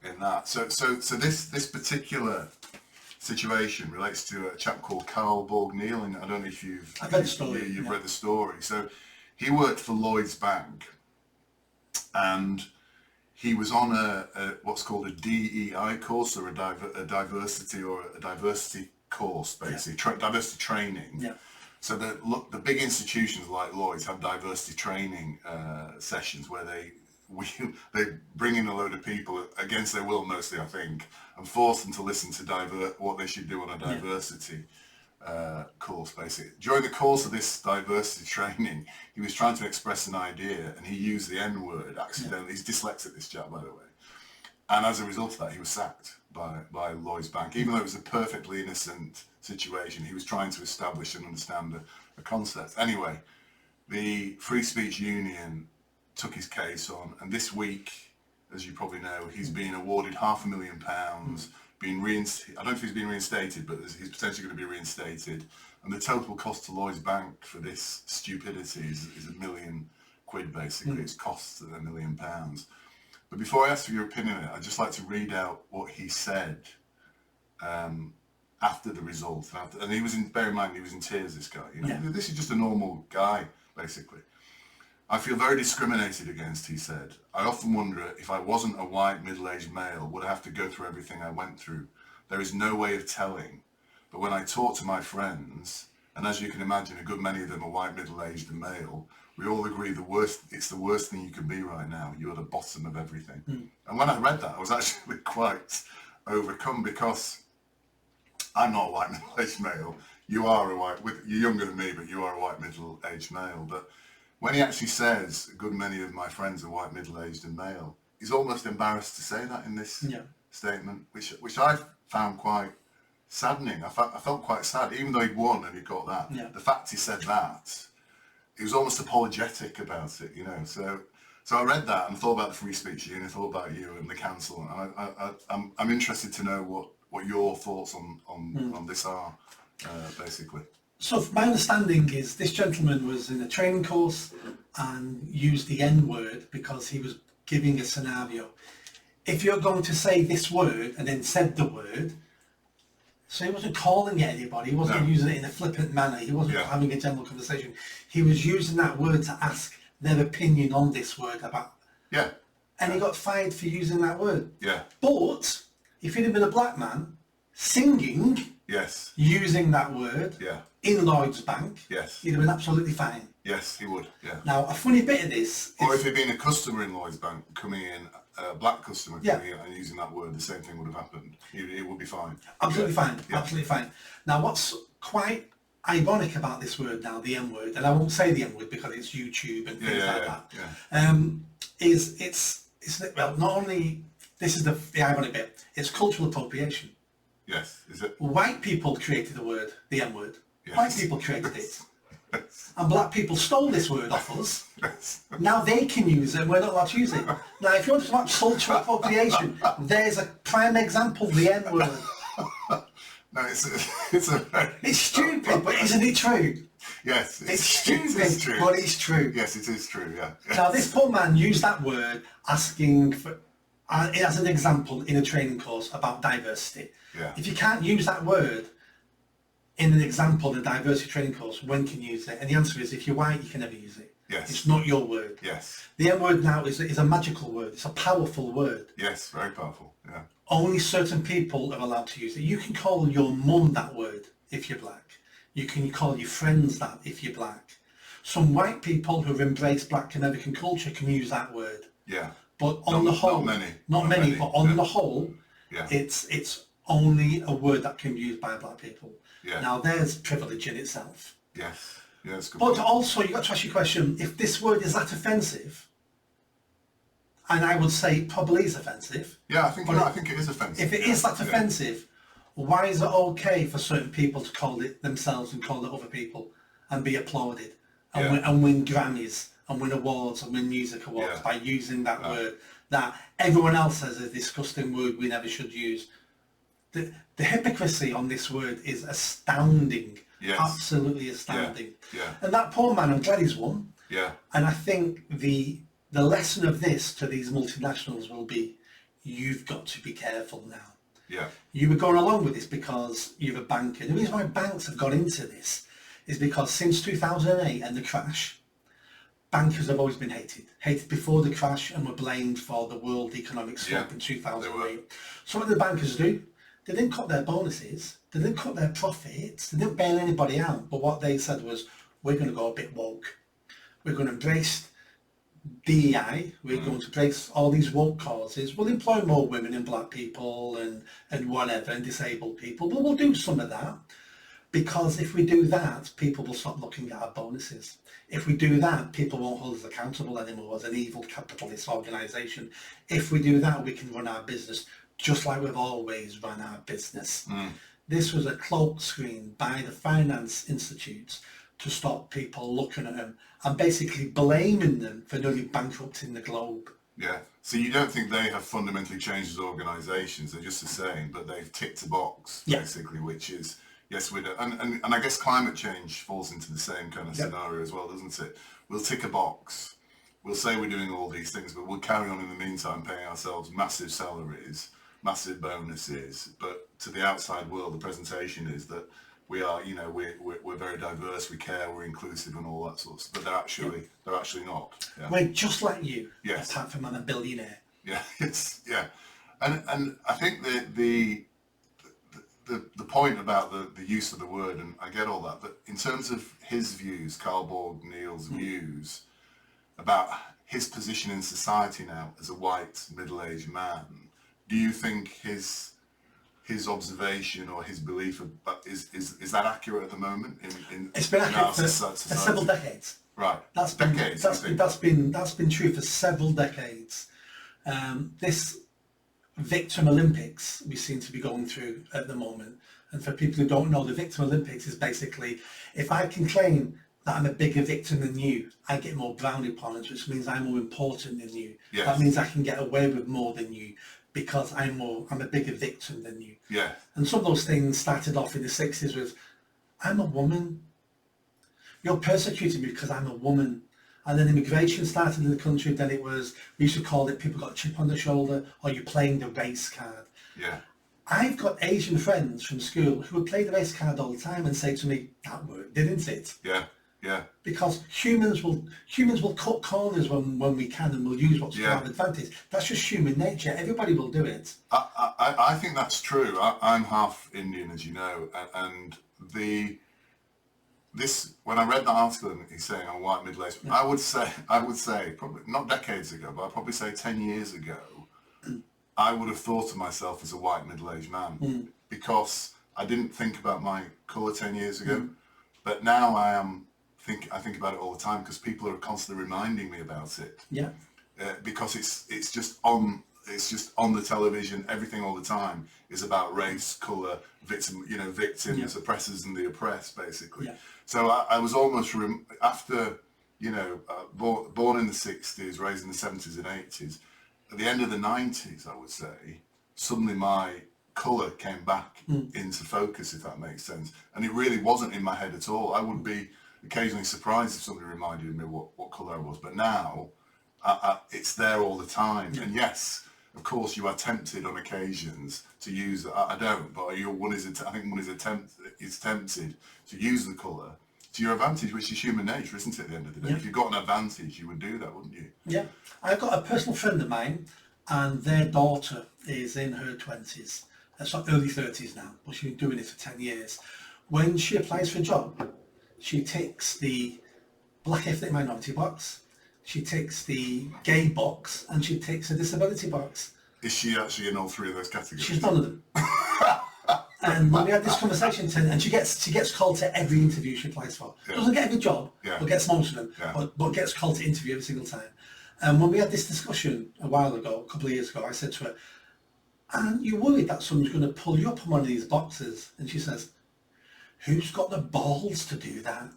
in that. So this particular situation relates to a chap called Carl Borg-Neil, and I don't know if I've read the story. you've read the story. So he worked for Lloyds Bank, and he was on a what's called a DEI course, or a diversity course, basically, diversity training. Yeah. So the big institutions like Lloyds have diversity training sessions where they bring in a load of people against their will, mostly, I think, and force them to listen to what they should do on a diversity course, basically. During the course of this diversity training, he was trying to express an idea, and he used the N-word accidentally. He's dyslexic, this chap, by the way. And as a result of that, he was sacked by Lloyds Bank. Even though it was a perfectly innocent situation, he was trying to establish and understand a concept. Anyway, the Free Speech Union took his case on, and this week, as you probably know, he's been awarded £500,000, I don't know if he's been reinstated, but he's potentially going to be reinstated, and the total cost to Lloyds Bank for this stupidity is £1 million, basically. It's cost £1 million. But before I ask for your opinion on it, I'd just like to read out what he said after the result. And he was bear in mind, he was in tears, this guy. This is just a normal guy, basically. I feel very discriminated against, he said. I often wonder if I wasn't a white middle-aged male, would I have to go through everything I went through? There is no way of telling. But when I talk to my friends, and as you can imagine, a good many of them are white middle-aged and male, we all agree it's the worst thing you can be right now. You're at the bottom of everything. And when I read that, I was actually quite overcome, because I'm not a white middle-aged male. You're younger than me, but you are a white middle-aged male. But when he actually says, a good many of my friends are white, middle-aged and male, he's almost embarrassed to say that in this statement, which I found quite saddening. I felt quite sad, even though he'd won and he got that. Yeah. The fact he said that, he was almost apologetic about it, So I read that and thought about the Free Speech Union, thought about you and the council, and I'm interested to know what your thoughts on this are, basically. So my understanding is this gentleman was in a training course and used the N-word because he was giving a scenario. If you're going to say this word and then said the word, so he wasn't calling it anybody, he wasn't using it in a flippant manner, he wasn't having a general conversation. He was using that word to ask their opinion on this word about. Yeah. And he got fired for using that word. Yeah. But if he'd have been a black man singing, using that word, in Lloyds Bank, he'd have been absolutely fine. Yes, he would, yeah. Now, a funny bit of this... Or if he'd been a customer in Lloyds Bank, coming in, a black customer coming in and using that word, the same thing would have happened. It would be fine. Absolutely fine, absolutely fine. Now, what's quite ironic about this word now, the M-word, and I won't say the M-word because it's YouTube and things like that, is it's well, not only... This is the ironic bit. It's cultural appropriation. Yes, is it? White people created the word, the M-word. Yes. White people created it. And black people stole this word off us. Now they can use it and we're not allowed to use it. Now if you want to talk about cultural appropriation, there's a prime example, the N-word. No, it's stupid, but isn't it true? Yes, it's stupid, it is true. But it's true. Yes, it is true, yeah. Now this poor man used that word asking for, as an example in a training course about diversity. Yeah. If you can't use that word in an example in a diversity training course, when can you use it? And the answer is, if you're white, you can never use it. Yes. It's not your word. Yes. The M-word now is a magical word. It's a powerful word. Yes, very powerful, yeah. Only certain people are allowed to use it. You can call your mum that word if you're black. You can call your friends that if you're black. Some white people who've embraced black American culture can use that word. Yeah. But on the whole, not many, but on the whole, it's only a word that can be used by black people. Yeah. Now there's privilege in itself. Yes. Yeah, that's good. But also, you've got to ask your question, if this word is that offensive, and I would say it probably is offensive. Yeah, I think it is offensive. If it is that offensive, why is it okay for certain people to call it themselves and call it other people and be applauded and win Grammys and win awards and win music awards by using that word that everyone else says is a disgusting word we never should use? The hypocrisy on this word is astounding. Yes. Absolutely astounding. Yeah. And that poor man, I'm glad he's won. Yeah. And I think the lesson of this to these multinationals will be, you've got to be careful now. Yeah. You were going along with this because you're a banker. The reason why banks have got into this is because since 2008 and the crash, bankers have always been hated. Hated before the crash and were blamed for the world economic slump in 2008. So what did the bankers do? They didn't cut their bonuses. They didn't cut their profits. They didn't bail anybody out. But what they said was, we're going to go a bit woke. We're going to embrace DEI, we're going to embrace all these woke causes. We'll employ more women and black people and whatever, and disabled people, but we'll do some of that, because if we do that, people will stop looking at our bonuses. If we do that, people won't hold us accountable anymore as an evil capitalist organisation. If we do that, we can run our business just like we've always run our business. This was a cloak screen by the finance institutes to stop people looking at them and basically blaming them for nearly bankrupting the globe. Yeah. So you don't think they have fundamentally changed as organisations? They're just the same, but they've ticked a box, basically, which is, yes, we do. And I guess climate change falls into the same kind of scenario as well, doesn't it? We'll tick a box. We'll say we're doing all these things, but we'll carry on in the meantime paying ourselves massive salaries, massive bonuses. But to the outside world, the presentation is that we are, you know, we're very diverse, we care, we're inclusive and all that sort of stuff. But they're actually not. Yeah. We're just like you, yes. apart from I'm a billionaire. Yeah, it's, yeah. And I think the point about the use of the word, and I get all that, but in terms of his views, Carl Borg Neil's views about his position in society now as a white middle-aged man, do you think his observation or his belief is that accurate at the moment in it's been accurate for society? several decades. Right. That's been true for several decades. This Victim Olympics we seem to be going through at the moment, and for people who don't know, the Victim Olympics is basically, if I can claim that I'm a bigger victim than you, I get more brownie points, which means I'm more important than you. Yes. That means I can get away with more than you because I'm a bigger victim than you. Yeah. And some of those things started off in the 60s with, I'm a woman. You're persecuting me because I'm a woman. And then immigration started in the country, then it was, we used to call it, people got a chip on the shoulder, or you're playing the race card. Yeah. I've got Asian friends from school who would play the race card all the time and say to me, that worked, didn't it? Yeah, yeah. Because humans will cut corners when we can, and we'll use what's to our advantage. That's just human nature. Everybody will do it. I think that's true. I'm half Indian, as you know, and when I read that article and he's saying I'm white middle-aged, I would say probably not decades ago, but I'd probably say 10 years ago, I would have thought of myself as a white middle-aged man because I didn't think about my colour 10 years ago, but now I think about it all the time because people are constantly reminding me about it. Yeah. Because it's just on the television. Everything all the time is about race, colour, victims, oppressors, and the oppressed, basically. Yeah. So I was almost after born in the 60s, raised in the 70s and 80s. At the end of the 90s, I would say, suddenly my colour came back into focus, if that makes sense. And it really wasn't in my head at all. I would be occasionally surprised if somebody reminded me what colour I was. But now, it's there all the time. And yes, of course, you are tempted on occasions to use, I don't, but I think one is tempted to use the colour to your advantage, which is human nature, isn't it, at the end of the day? Yeah. If you've got an advantage, you would do that, wouldn't you? Yeah. I've got a personal friend of mine, and their daughter is in her 20s. That's not early 30s now, but she's been doing it for 10 years. When she applies for a job, she ticks the black ethnic minority box, she ticks the gay box, and she ticks the disability box. Is she actually in all three of those categories? She's none of them. And when we had this conversation, and she gets called to every interview she applies for. Yeah. Doesn't get every job, but gets most of them, but gets called to interview every single time. And when we had this discussion a while ago, a couple of years ago, I said to her, "And you worried that someone's going to pull you up on one of these boxes?" And she says, "Who's got the balls to do that?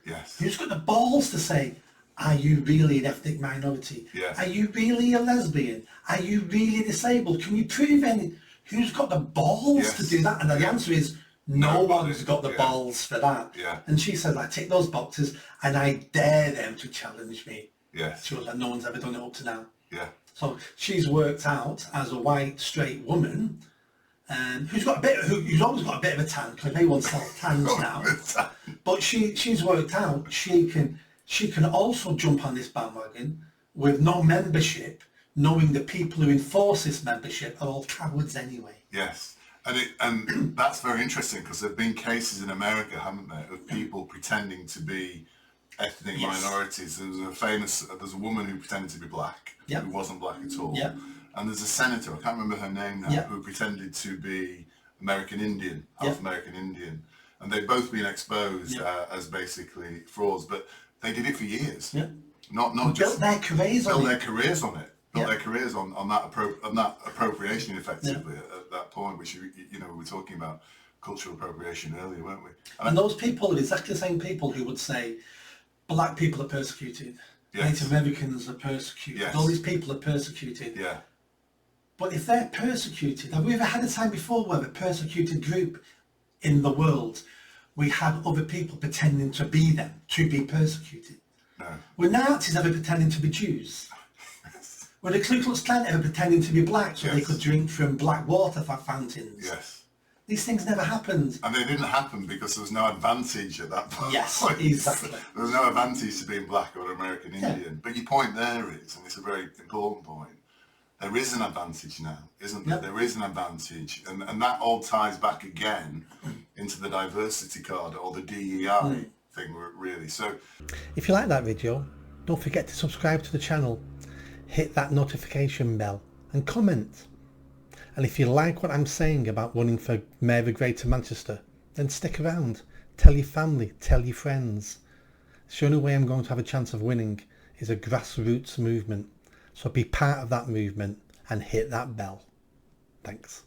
Yes. Who's got the balls to say, are you really an ethnic minority? Yes. Are you really a lesbian? Are you really disabled? Can you prove any? Who's got the balls to do that?" And the answer is, no one's got the balls for that. Yeah. And she said, "I tick those boxes and I dare them to challenge me." Yes. She was like, "No one's ever done it up to now." Yeah. So she's worked out as a white straight woman, who's always got a bit of a tan, because everyone sells tans now. But she's worked out she can also jump on this bandwagon with no membership, knowing the people who enforce this membership are all cowards anyway. Yes, and that's very interesting, because there have been cases in America, haven't there, of people pretending to be ethnic minorities. There's a woman who pretended to be black, who wasn't black at all. And there's a senator, I can't remember her name now, who pretended to be American Indian, half American Indian. And they've both been exposed as basically frauds, but they did it for years. Not just built their careers on it. Their careers on it. Built their careers on that appropriation, effectively, at that point, which we were talking about cultural appropriation earlier, weren't we? And those people are exactly the same people who would say black people are persecuted, Native Americans are persecuted, all these people are persecuted. But if they're persecuted, have we ever had a time before where a persecuted group in the world, we had other people pretending to be them, to be persecuted? No. Were Nazis ever pretending to be Jews? Were the Ku Klux Klan ever pretending to be black so they could drink from black water fountains? These things never happened. And they didn't happen because there was no advantage at that point. Yes, exactly. There was no advantage to being black or American Indian. But your point there is, and it's a very important point, there is an advantage now, isn't there? There is an advantage. And that all ties back again into the diversity card, or the DEI thing, really. So, if you like that video, don't forget to subscribe to the channel, hit that notification bell and comment. And if you like what I'm saying about running for Mayor of Greater Manchester, then stick around. Tell your family, tell your friends. The only way I'm going to have a chance of winning is a grassroots movement. So be part of that movement and hit that bell. Thanks.